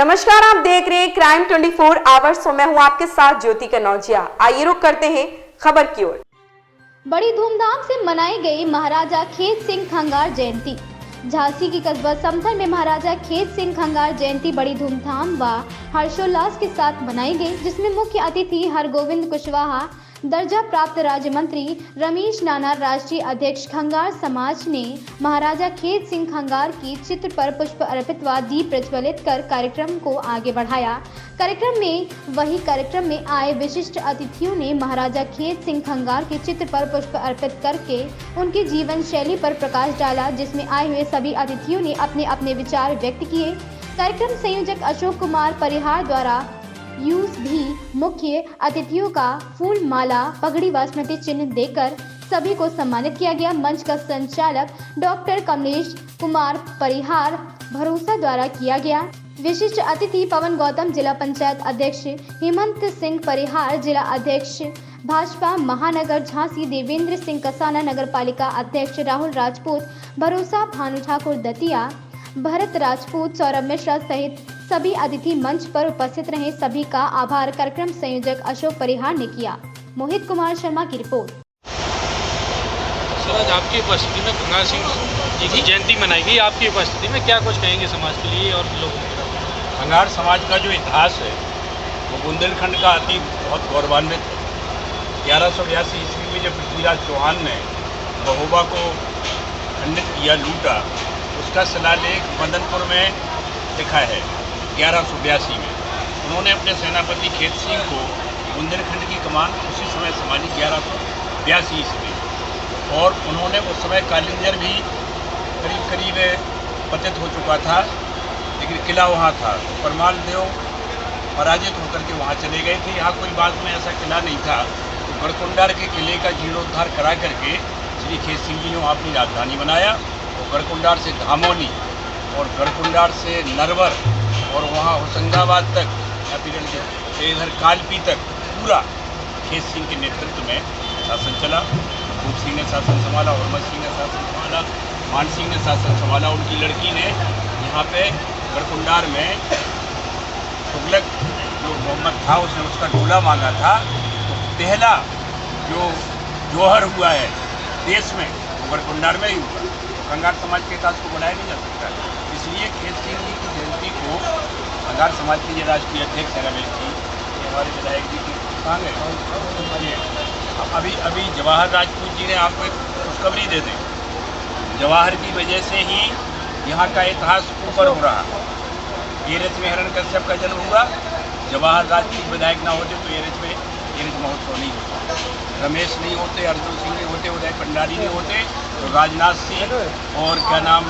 नमस्कार, आप देख रहे हैं क्राइम 24 आवर्स। मैं हूं आपके साथ ज्योति कनौजिया। आइए रुक करते हैं खबर की ओर। बड़ी धूमधाम से मनाई गई महाराजा खेत सिंह खंगार जयंती। झांसी की कस्बा समथर में महाराजा खेत सिंह खंगार जयंती बड़ी धूमधाम व हर्षोल्लास के साथ मनाई गई, जिसमें मुख्य अतिथि हरगोविंद कुशवाहा, दर्जा प्राप्त राज्य मंत्री रमेश नाना, राष्ट्रीय अध्यक्ष खंगार समाज ने महाराजा खेत सिंह खंगार की चित्र पर पुष्प अर्पित व दीप प्रज्वलित कर कार्यक्रम को आगे बढ़ाया। कार्यक्रम में आए विशिष्ट अतिथियों ने महाराजा खेत सिंह खंगार के चित्र पर पुष्प अर्पित करके उनकी जीवन शैली पर प्रकाश डाला, जिसमें आए हुए सभी अतिथियों ने अपने अपने विचार व्यक्त किए। कार्यक्रम संयोजक अशोक कुमार परिहार द्वारा यूज भी मुख्य अतिथियों का फूल माला, पगड़ी व स्मृति चिन्ह देकर सभी को सम्मानित किया गया। मंच का संचालक डॉक्टर कमलेश कुमार परिहार भरोसा द्वारा किया गया। विशिष्ट अतिथि पवन गौतम, जिला पंचायत अध्यक्ष हेमंत सिंह परिहार, जिला अध्यक्ष भाजपा महानगर झांसी देवेंद्र सिंह कसाना, नगर पालिका अध्यक्ष राहुल राजपूत भरोसा, भानु ठाकुर दतिया, भरत राजपूत, सौरभ मिश्रा सहित सभी अतिथि मंच पर उपस्थित रहे। सभी का आभार कार्यक्रम संयोजक अशोक परिहार ने किया। मोहित कुमार शर्मा की रिपोर्ट। सर, आज आपकी उपस्थिति में खंगार सिंह जी की जयंती मनाई गई। आपकी उपस्थिति में क्या कुछ कहेंगे समाज के लिए और लोगों के लिए? खंगार समाज का जो इतिहास है वो बुंदेलखंड का बहुत गौरवान्वित है। 1182 ईस्वी में जब पृथ्वीराज चौहान ने महोबा को खंडित किया, लूटा, उसका शिलालेख मदनपुर में लिखा है 1182 में। उन्होंने अपने सेनापति खेत सिंह को बुंदेलखंड की कमान उसी समय संभाली 1182 ईस्वी, और उन्होंने उस समय कालिंजर भी करीब करीब पतित हो चुका था, लेकिन किला वहाँ था। तो परमाल देव पराजित होकर के वहाँ चले गए थे। यहाँ कोई बाद में ऐसा किला नहीं था, तो गढ़कुंडार के किले का जीर्णोद्धार करा करके श्री खेत सिंह जी ने वहाँ अपनी राजधानी बनाया। और गढ़कुंडार से धामोली और गढ़कुंडार से नरवर और वहाँ होशंगाबाद तक या फिर इधर कालपी तक पूरा खेत सिंह के नेतृत्व में शासन चला। भूप सिंह ने शासन संभाला, हरमत सिंह ने शासन संभाला, मान सिंह ने शासन संभाला। उनकी लड़की ने यहाँ पे गढ़कुंडार में तुगलक जो मोहम्मद था उसने उसका डोला मांगा था। तो पहला जो जौहर हुआ है देश में वो गढ़कुंडार में ही हुआ। खंगार समाज के इतिहास को बनाया नहीं जा सकता। इसलिए खेत सिंह जी की जयंती को खंगार समाज के ये राष्ट्रीय अध्यक्ष है रमेश जी, हमारे विधायक जी की कहाँ गए? अभी जवाहर राजपूत जी ने आपको एक खुशखबरी दे दी। जवाहर की वजह से ही यहाँ का इतिहास ऊपर हो रहा। एरच में हिरण्यकश्यप का जन्म हुआ। जवाहर राजपूत विधायक ना होते तो एरच महोत्सव नहीं होता, रमेश नहीं होते, अर्जुन सिंह नहीं होते, उदय भंडारी नहीं होते, तो राजनाथ सिंह और क्या नाम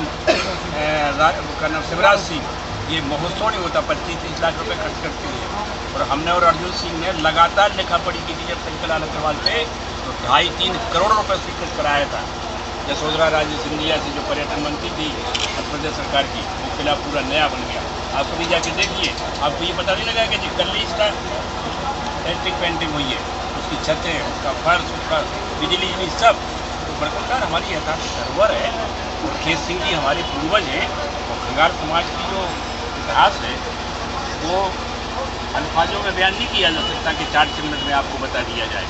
शिवराज सिंह, ये महोत्सव नहीं होता। 25-30 लाख रुपए खर्च करते हैं। और हमने और अर्जुन सिंह ने लगातार लिखा पढ़ी की थी जब शंकरलाल अग्रवाल थे, तो 2.5-3 करोड़ रुपये स्वीकृत कराया था। यशोधरा राजे सिंधिया से जो पर्यटन मंत्री थी मध्य प्रदेश सरकार की, वो किला पूरा नया बन गया। आप कभी जाके देखिए, आपको ये पता नहीं लगा कि जी गली इसका इलेक्ट्रिक पेंटिंग हुई है, उसकी छतें, उसका फर्श, उसका बिजली सब। तो गढ़कुंडार हमारी यथार्थ धरोहर है और खेत सिंह जी हमारे पूर्वज हैं। और खंगार समाज की जो इतिहास है वो अल्फाजों में बयान नहीं किया जा सकता कि 4 मिनट में आपको बता दिया जाए।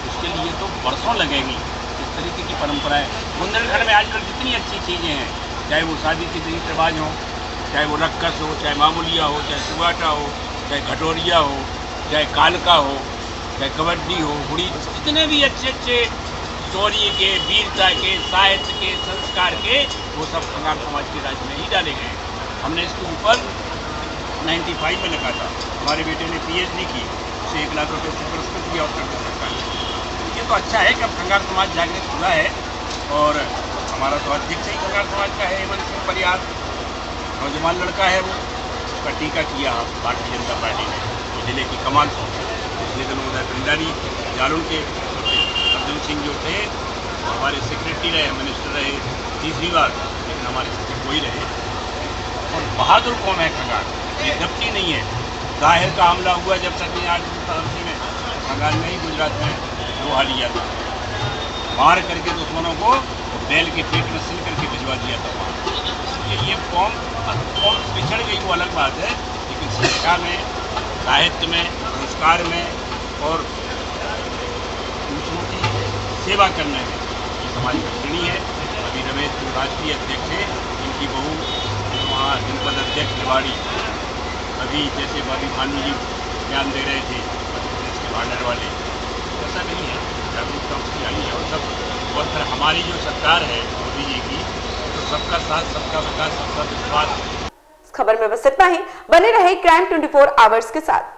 उसके लिए तो बरसों लगेंगी। इस तरीके की परंपराएं बुंदेलखंड में आजकल जितनी अच्छी चीज़ें हैं, चाहे वो शादी के रीति रिवाज हों, चाहे वो रक्कस हो, चाहे मामूलिया हो, चाहे सुगाटा हो, चाहे घटोरिया हो, चाहे कालका हो, चाहे कबड्डी हो, हुड़ी, जितने भी अच्छे शौर्य के, वीरता के, साहित्य के, संस्कार के, वो सब खंगार समाज के राज में ही डाले गए। हमने इसके ऊपर 95 में लिखा था। हमारे बेटे ने PhD की, उसे 1 लाख रुपये से पुरस्कृत किया उत्तर प्रदेश सरकार ने। ये तो अच्छा है कि अब खंगार समाज जागृत हुआ है। और हमारा तो अध्यक्ष ही खंगार समाज का है, हेमंत सिंह परिहार, नौजवान लड़का है। वो उसका टीका किया भारतीय जनता पार्टी ने, तो जिले की कमान सौंपी। पिछले दिनों उदय भंडारी जालौन के अर्जुन सिंह जो थे वो हमारे सेक्रेटरी रहे, मिनिस्टर रहे 3री बार, लेकिन हमारे सचिव वही रहे। और बहादुर कौन है खंगार, ये दबती नहीं है। दाहिर का हमला हुआ जब 780 में, खंगार ने ही गुजरात में लोहा लिया था, मार करके दुश्मनों को बैल के पेट में सिल करके भिजवा दिया था वहाँ। ये कौम पिछड़ गई वो अलग बात है, लेकिन कि शिक्षा में, साहित्य में, संस्कार में और दूसरों की सेवा करने में ये समाज का श्रेणी है। अभी रमेश जो राष्ट्रीय अध्यक्ष है, इनकी बहू वहाँ जनपद अध्यक्ष निवाड़ी, अभी जैसे भाभी भानु जी बयान दे रहे थे मध्य प्रदेश के बार्डर वाले, ऐसा नहीं है, जागरूकता उसकी आई है। और सब और फिर हमारी जो सरकार है मोदी जी की, तो सबका साथ, सबका विकास, सबका विश्वास। खबर में बस इतना ही। बने रहे क्राइम 24 आवर्स के साथ।